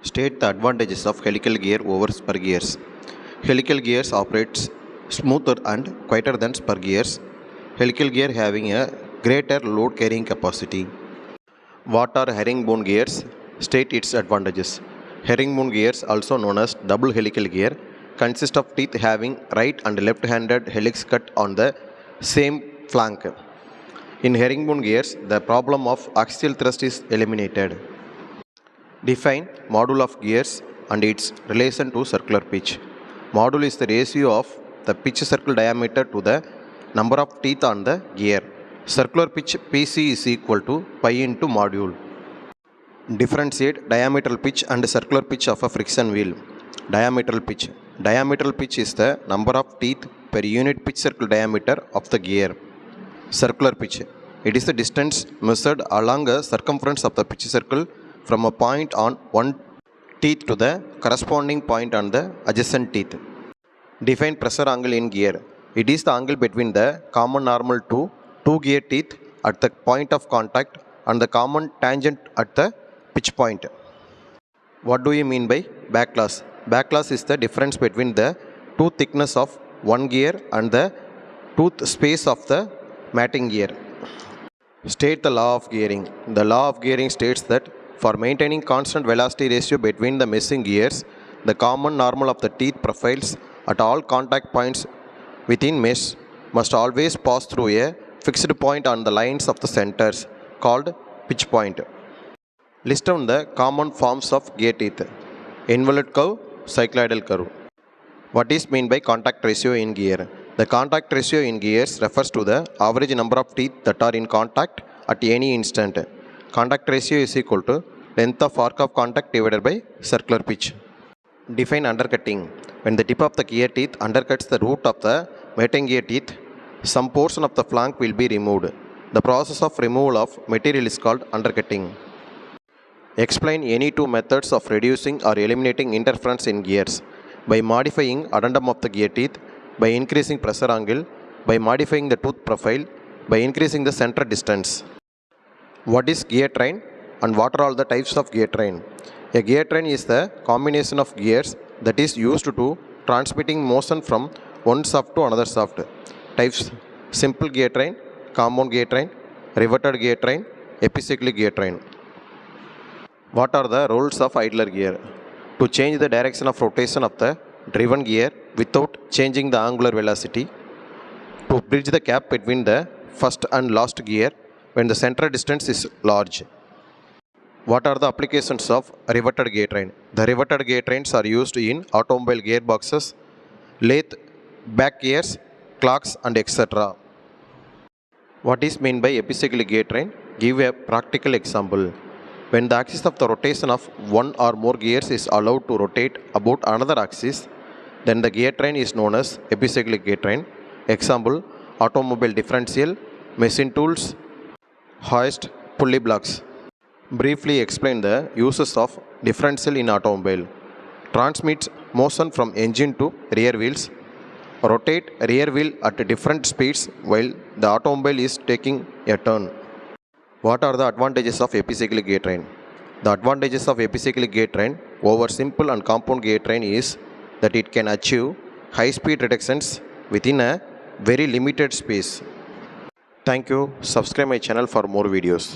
State the advantages of helical gear over spur gears. Helical gears operates smoother and quieter than spur gears. Helical gear having a greater load carrying capacity. What are herringbone gears? State its advantages. Herringbone gears, also known as double helical gear, consist of teeth having right and left-handed helix cut on the same flank. In herringbone gears, the problem of axial thrust is eliminated. Define module of gears and its relation to circular pitch. Module is the ratio of the pitch circle diameter to the number of teeth on the gear. Circular pitch PC is equal to pi into module. Differentiate diametral pitch and circular pitch of a friction wheel. Diametral pitch. Diametral pitch is the number of teeth per unit pitch circle diameter of the gear. Circular pitch. It is the distance measured along a circumference of the pitch circle from a point on one teeth to the corresponding point on the adjacent teeth. Define pressure angle in gear. It is the angle between the common normal to two gear teeth at the point of contact and the common tangent at the pitch point. What do you mean by backloss? Backloss is the difference between the two thickness of one gear and the tooth space of the matting gear. State the law of gearing. The law of gearing states that for maintaining constant velocity ratio between the meshing gears, the common normal of the teeth profiles at all contact points within mesh must always pass through a fixed point on the lines of the centers called pitch point. List down the common forms of gear teeth. Involute curve, cycloidal curve. What is meant by contact ratio in gear? The contact ratio in gears refers to the average number of teeth that are in contact at any instant. Contact ratio is equal to length of arc of contact divided by circular pitch. Define undercutting. When the tip of the gear teeth undercuts the root of the mating gear teeth, some portion of the flank will be removed. The process of removal of material is called undercutting. Explain any two methods of reducing or eliminating interference in gears. By modifying addendum of the gear teeth, by increasing pressure angle, by modifying the tooth profile, by increasing the center distance. What is gear train and what are all the types of gear train? A gear train is the combination of gears that is used to transmitting motion from one shaft to another shaft. Types: simple gear train, compound gear train, riveted gear train, epicyclic gear train. What are the roles of idler gear? To change the direction of rotation of the driven gear without changing the angular velocity. To bridge the gap between the first and last gear when the center distance is large. What are the applications of riveted gear train? The riveted gear trains are used in automobile gearboxes, lathe, back gears, clocks and etc. What is meant by epicyclic gear train? Give a practical example. When the axis of the rotation of one or more gears is allowed to rotate about another axis, then the gear train is known as epicyclic gear train. Example: automobile differential, machine tools, hoist, pulley blocks. Briefly explain the uses of differential in automobile. Transmits motion from engine to rear wheels. Rotate rear wheel at different speeds while the automobile is taking a turn. What are the advantages of epicyclic gear train? The advantages of epicyclic gear train over simple and compound gear train is that it can achieve high speed reductions within a very limited space. Thank you. Subscribe my channel for more videos.